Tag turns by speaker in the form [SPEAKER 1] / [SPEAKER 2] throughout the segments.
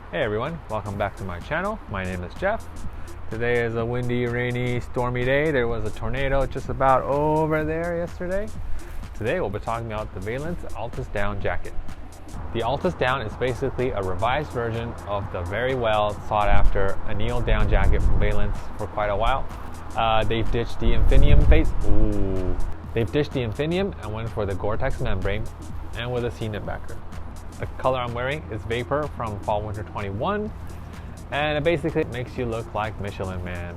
[SPEAKER 1] Hey everyone, welcome back to my channel. My name is Jeff. Today is a windy, rainy, stormy day. There was a tornado just about over there yesterday. Today we'll be talking about the Veilance Altus down jacket. The Altus down is basically a revised version of the very well sought after Anneal down jacket from Veilance for quite a while. They've ditched the Infinium face. They've ditched the Infinium and went for the Goretex membrane and with a C-knit backer. The color I'm wearing is Vapor from Fall Winter 21, and it basically makes you look like Michelin Man.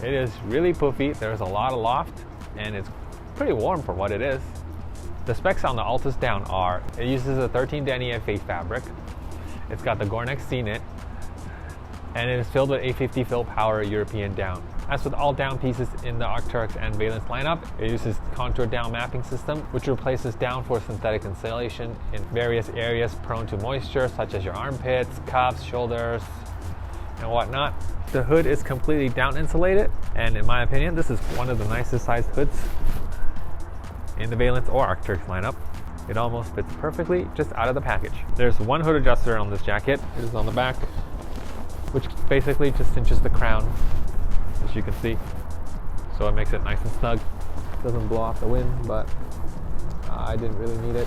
[SPEAKER 1] It is really puffy, there's a lot of loft, and it's pretty warm for what it is. The specs on the Altus down are, it uses a 13 denier face fabric, it's got the Goretex C-knit, and it is filled with 850 fill power European down. As with all down pieces in the Arcteryx and Veilance lineup, it uses contour down mapping system, which replaces down for synthetic insulation in various areas prone to moisture, such as your armpits, cuffs, shoulders, and whatnot. The hood is completely down insulated, and in my opinion, this is one of the nicest sized hoods in the Veilance or Arcteryx lineup. It almost fits perfectly just out of the package. There's one hood adjuster on this jacket. It is on the back, which basically just cinches the crown, as you can see, so it makes it nice and snug. Doesn't blow off the wind, but I didn't really need it.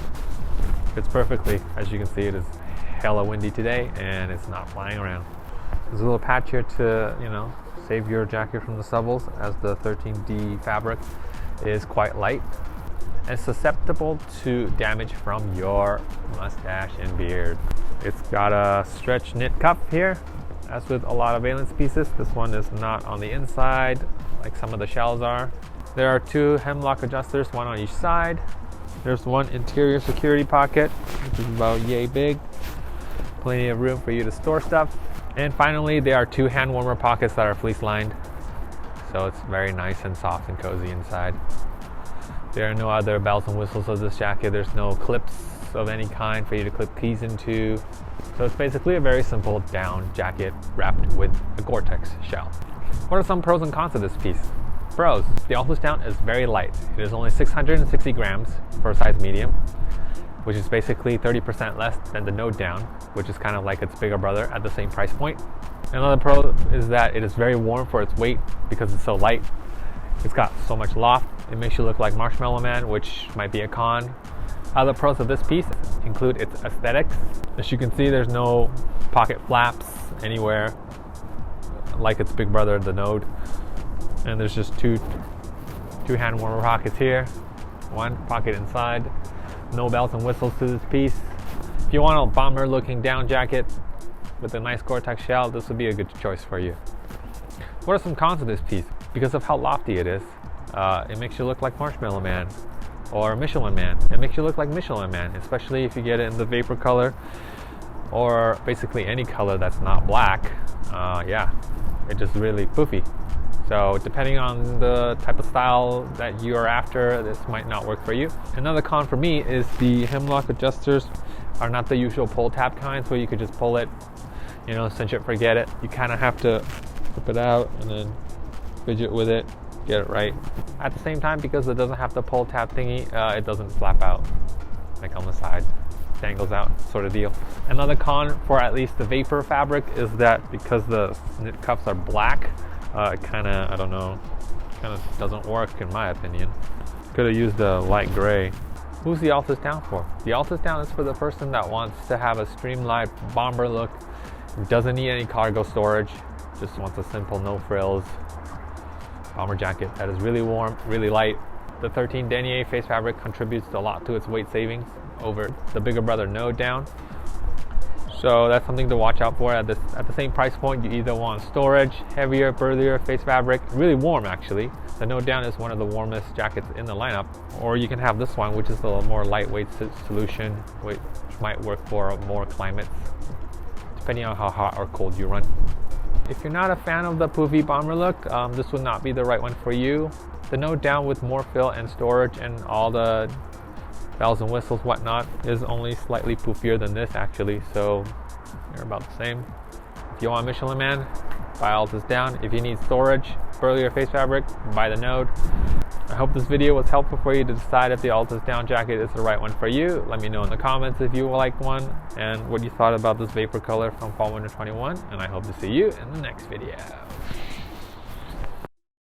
[SPEAKER 1] Fits perfectly. As you can see, it is hella windy today and it's not flying around. There's a little patch here to, save your jacket from the stubbles, as the 13D fabric is quite light and susceptible to damage from your mustache and beard. It's got a stretch knit cuff here. As with a lot of Veilance pieces, this one is not on the inside like some of the shells are. There are two hemlock adjusters, one on each side. There's one interior security pocket, which is about yay big. Plenty of room for you to store stuff. And finally, there are two hand warmer pockets that are fleece lined, so it's very nice and soft and cozy inside. There are no other bells and whistles of this jacket. There's no clips of any kind for you to clip keys into. So it's basically a very simple down jacket wrapped with a Goretex shell. What are some pros and cons of this piece? Pros: the Altus down is very light. It is only 660 grams for a size medium, which is basically 30% less than the Node down, which is kind of like its bigger brother at the same price point. Another pro is that it is very warm for its weight because it's so light. It's got so much loft, it makes you look like Marshmallow Man, which might be a con. Other pros of this piece include its aesthetics. As you can see, there's no pocket flaps anywhere like its big brother, the Node. And there's just two hand warmer pockets here, one pocket inside. No bells and whistles to this piece. If you want a bomber looking down jacket with a nice Goretex shell, this would be a good choice for you. What are some cons of this piece? Because of how lofty it is, it makes you look like Marshmallow Man or Michelin Man. It makes you look like Michelin Man, especially if you get it in the Vapor color or basically any color that's not black. It's just really poofy. So depending on the type of style that you're after, this might not work for you. Another con for me is the hemlock adjusters are not the usual pull tab kinds where you could just pull it, cinch it, forget it. You kind of have to flip it out and then fidget with it, get it right. At the same time, because it doesn't have the pull tab thingy, it doesn't flap out like on the side, dangles out sort of deal. Another con for at least the Vapor fabric is that because the knit cuffs are black, it kind of doesn't work in my opinion. Could have used a light gray. Who's the Altus down for? The Altus down is for the person that wants to have a streamlined bomber look, doesn't need any cargo storage, just wants a simple no frills bomber jacket that is really warm, really light. The 13 denier face fabric contributes a lot to its weight savings over the bigger brother Node down. So that's something to watch out for. At the same price point, you either want storage, heavier, burlier face fabric, really warm actually. The Node down is one of the warmest jackets in the lineup. Or you can have this one, which is a more lightweight solution, which might work for more climates, depending on how hot or cold you run. If you're not a fan of the poofy bomber look, this would not be the right one for you. The Node down with more fill and storage and all the bells and whistles, whatnot, is only slightly poofier than this actually, so they're about the same. If you want Michelin Man, buy Altus down. If you need storage, burlier face fabric, buy the Node. I hope this video was helpful for you to decide if the Altus down jacket is the right one for you. Let me know in the comments if you like one and what you thought about this vapor color from Fall Winter 21. And I hope to see you in the next video.